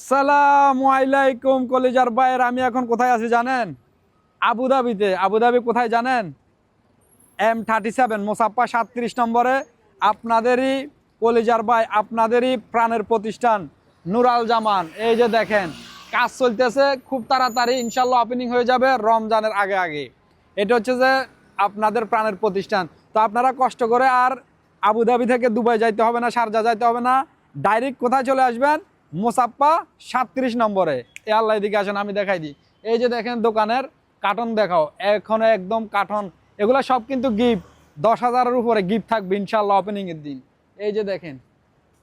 আসসালামু আলাইকুম কলেজার ভাইয়ের, আমি এখন কোথায় আছি জানেন? আবুধাবিতে। আবুধাবি কোথায় জানেন? M37 মোসাফা 37 নম্বরে আপনাদেরই কলেজার ভাই, আপনাদেরই প্রাণের প্রতিষ্ঠান নুরাল জামান। এই যে দেখেন কাজ চলতেছে, খুব তাড়াতাড়ি ইনশাল্লাহ ওপেনিং হয়ে যাবে রমজানের আগে আগে। এটা হচ্ছে যে আপনাদের প্রাণের প্রতিষ্ঠান। তো আপনারা কষ্ট করে আর আবুধাবি থেকে দুবাই যাইতে হবে না, শারজা যাইতে হবে না, ডাইরেক্ট কোথায় চলে আসবেন? মোসাফা 37 নম্বরে। এ আল্লাহ দিকে আসেন, আমি দেখাই দিই। এই যে দেখেন দোকানের কার্টন দেখাও, এখন একদম কার্টন, এগুলো সব কিন্তু গিফট। 10,000-এর উপরে গিফট থাকবে ইনশাল্লাহ ওপেনিং এর দিন। এই যে দেখেন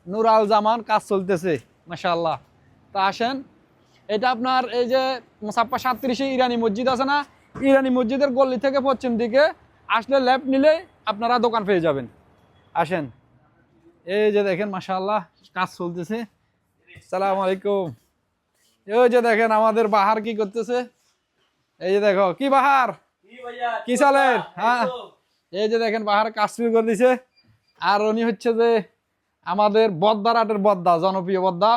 নুরাল জামান কাজ চলতেছে মাশাআল্লাহ। তা আসেন, এটা আপনার এই যে মোসাফা 37 ইরানি মসজিদ আছে না, ইরানি মসজিদের গলি থেকে পশ্চিম দিকে আসলে লেফট নিলে আপনারা দোকান পেয়ে যাবেন। আসেন, এই যে দেখেন মাশাআল্লাহ কাজ চলতেছে। আসসালামু আলাইকুম। এই যে দেখেন আমাদের বাহার কি করতেছে। এই যে দেখো কি বাহার, কি চলে? হ্যাঁ, এই যে দেখেন বাহার কাজ শুরু করে দিছে। আর উনি হচ্ছে যে আমাদের বদ্দার আটের বদ্দা, জনপ্রিয় বদ্দা,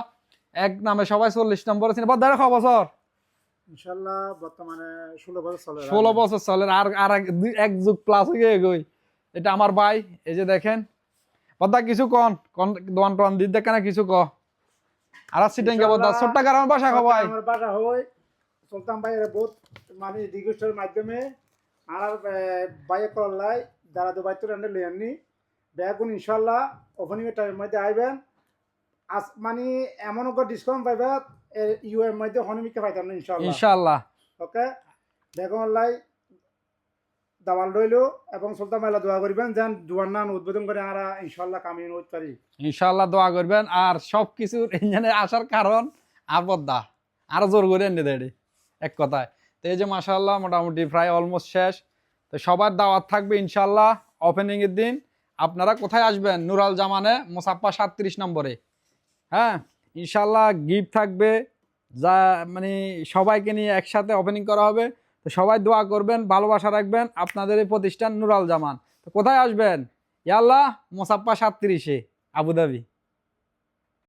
এক নামে সবাই 40 নম্বরে ছিল। বদ্দার ক বছর? ইনশাআল্লাহ বর্তমানে 16 বছর চলে। 16 বছর চলে। আর এক যুগ প্লাস হয়ে এগোই। এটা আমার ভাই। এই যে দেখেন বদ্দা, কিছু কন কন দোয়ান টোয়ান দিতে দেখে না কিছু ক। আর সিটেঙ্গে বদ্দা ছোট্ট গ্রামের বাসা খবাই আমার বাসা হয় সুলতান ভাইয়ের বহুত মানে রিকোয়েস্টের মাধ্যমে আর বাইরে করলাই যারা দুবাই তো রেন্ডে লই আননি ব্যাগুন ইনশাআল্লাহ ওপেনিং এর টাইমের মধ্যে আইবেন। আজ মানে এমন একটা ডিসকাউন্ট পাইবা ইউ এর মধ্যে হনিমিকে পাইতাম না ইনশাআল্লাহ ইনশাআল্লাহ। ওকে, বেগম লাই দাওয়াল রইলো এবং সুলতান ভাইলা দোয়া করবেন যেন দুয়ার নাম উদ্বোধন করে আমরা ইনশাআল্লাহ কামিয়ে নিতে পারি। ইনশাআল্লাহ দোয়া করবেন। আর সবকিছুর ইঞ্জিনে আসার কারণ আবদ্ধা, আরো জোর করে এনে দেয় এক কথায়। তো এই যে মাশাআল্লাহ মোটামুটি প্রায় অলমোস্ট শেষ। তো সবার দাওয়াত থাকবে ইনশাআল্লাহ ওপেনিং এর দিন। আপনারা কোথায় আসবেন? নুরাল জামানে মোসাফা 37 নম্বরে। হ্যাঁ, ইনশাআল্লাহ গিফট থাকবে, যা মানে সবাইকে নিয়ে একসাথে ওপেনিং করা হবে। তো সবাই দোয়া করবেন, ভালোবাসা রাখবেন। আপনাদের এই প্রতিষ্ঠান নুরাল জামান। তো কোথায় আসবেন? ইয়াল্লাহ মোসাফা 37-এ আবুধাবি।